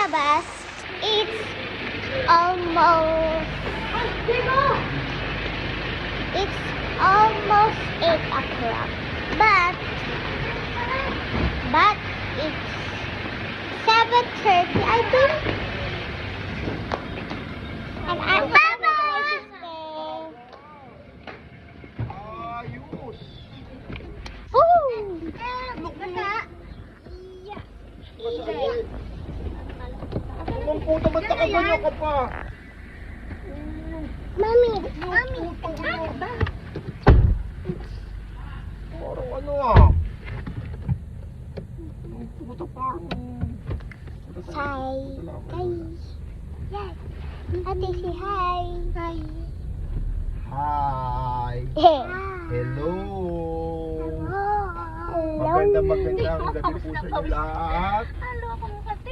labas. It's almost 8 o'clock. But it's 7:30, I think. And I'm Baba! Ayos! Woo! Ang puto, ba't nakaganyan ka pa? Mami! Parang ano ah? Ang puto parang... Hi! Hi! Yes! Ate, say hi! Hi! Hi! Hello! Hello! Magandang gabi po sa inyo lahat.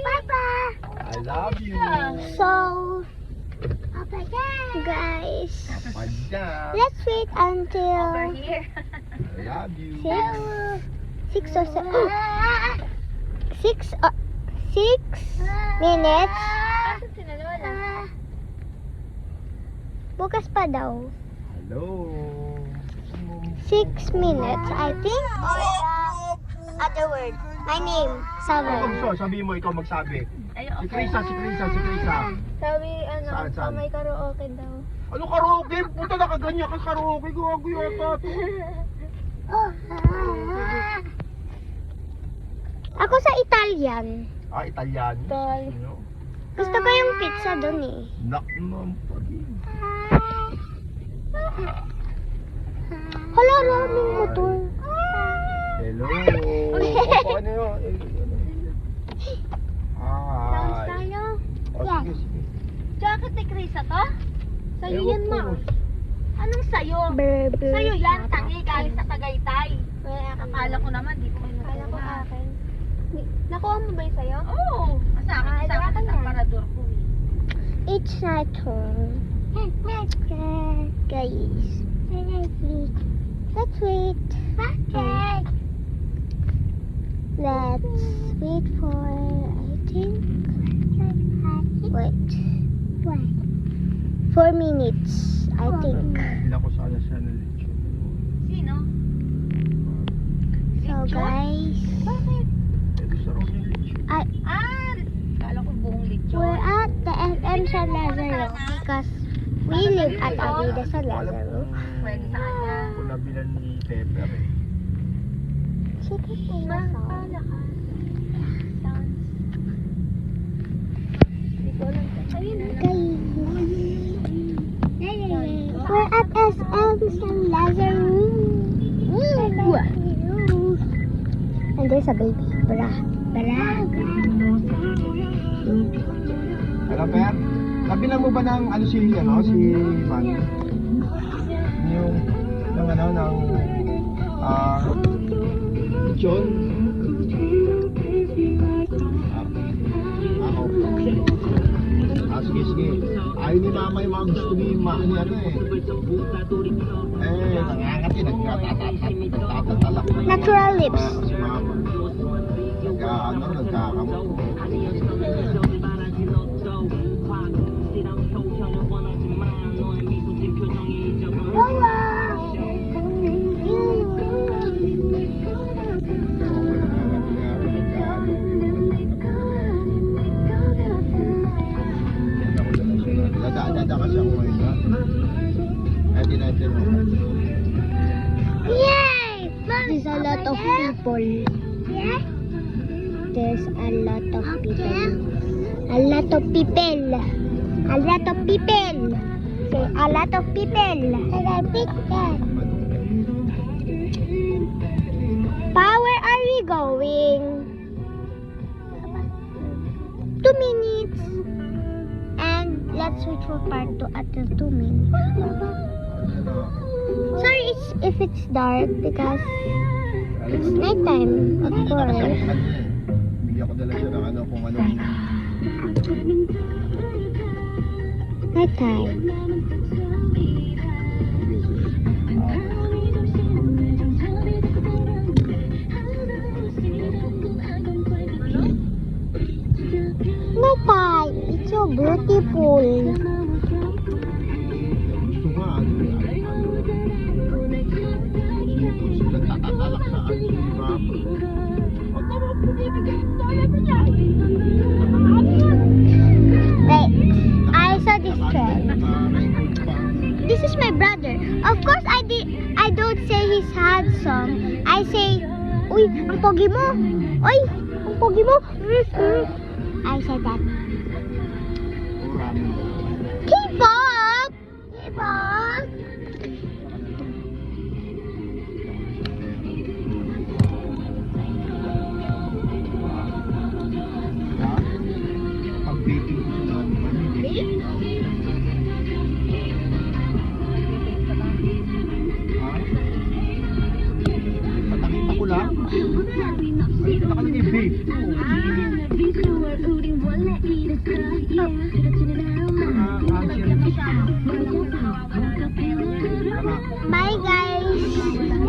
Papa! I love you! So, guys, Padya! let's wait until I love you! 6 or 7 6 minutes. Bukas pa daw. Hello! 6 minutes, I think. Other word. My name, Savan. Sabi mo, ikaw magsabi. Si Krisa. Sabi, Saan? may karaoke daw. Ano karaoke? Puta, nakaganyan ka karaoke. Gago yata ito. Ako sa Italian. Ah, Italian. Tol. Gusto ko yung pizza doon eh. Nak naman pagi. Hala, raming motor. Hello. Paano yun? Hi. Tayo. Oh, sige, sige. Jacket ni Krisa to? Sa'yo Ewan yan, ko. ma. Anong sa'yo? Burger. Sa'yo yan, tangi, galing sa Tagaytay. Akala ko naman, di ko kayo Akala ko akin. Nakuha mo ba yung sa'yo? Oo. Sa akin sa aparador ko. It's not home. Guys. Let's wait. Let's wait for, I think, wait. 4 minutes, I think. Bilang ko sana siya na lechon. Sino? So guys, Bakit? Ito sa raw yung lechon. Kala ko buong lechon. we're at the FM San Lazaro because we live at Avida San Lazaro. Pwede sa kanya. Kung nabilan ni Pepper eh. Sige po na We're at SM San Lazaro. And there's a baby. Bra. Alam, Per? Nabilan mo ba ng ano si Man? Yung lechon? Sige. Ayaw ni Mama yung mga gusto ni ano eh. Nangangat yun. Nagtatatalak. Natural lips. Si Mama. Nagkakamot. Dada kasi ako ngayon ha. Natin. Yay! There's a lot of people. There's a lot of people. A lot of people. A lot of people. Say a lot of people. Pa, where are we going? 2 minutes. And let's wait for part 2 after 2 minutes. Sorry if it's dark because it's nighttime, of course. Bigyan ko dala siya ng ano kung anong Nighttime. Pie. It's so beautiful. Gusto nga, ano eh, nagtatalak sa ano, di ba? Wait, I saw this trend. This is my brother. Of course, I don't say he's handsome. I say, uy, ang pogi mo. Uy, ang pogi mo. I said that. K-pop! K-pop! Pag-dating ko sila, hindi. Patakita ko lang. Ay, nakalagay babe. Bye, guys.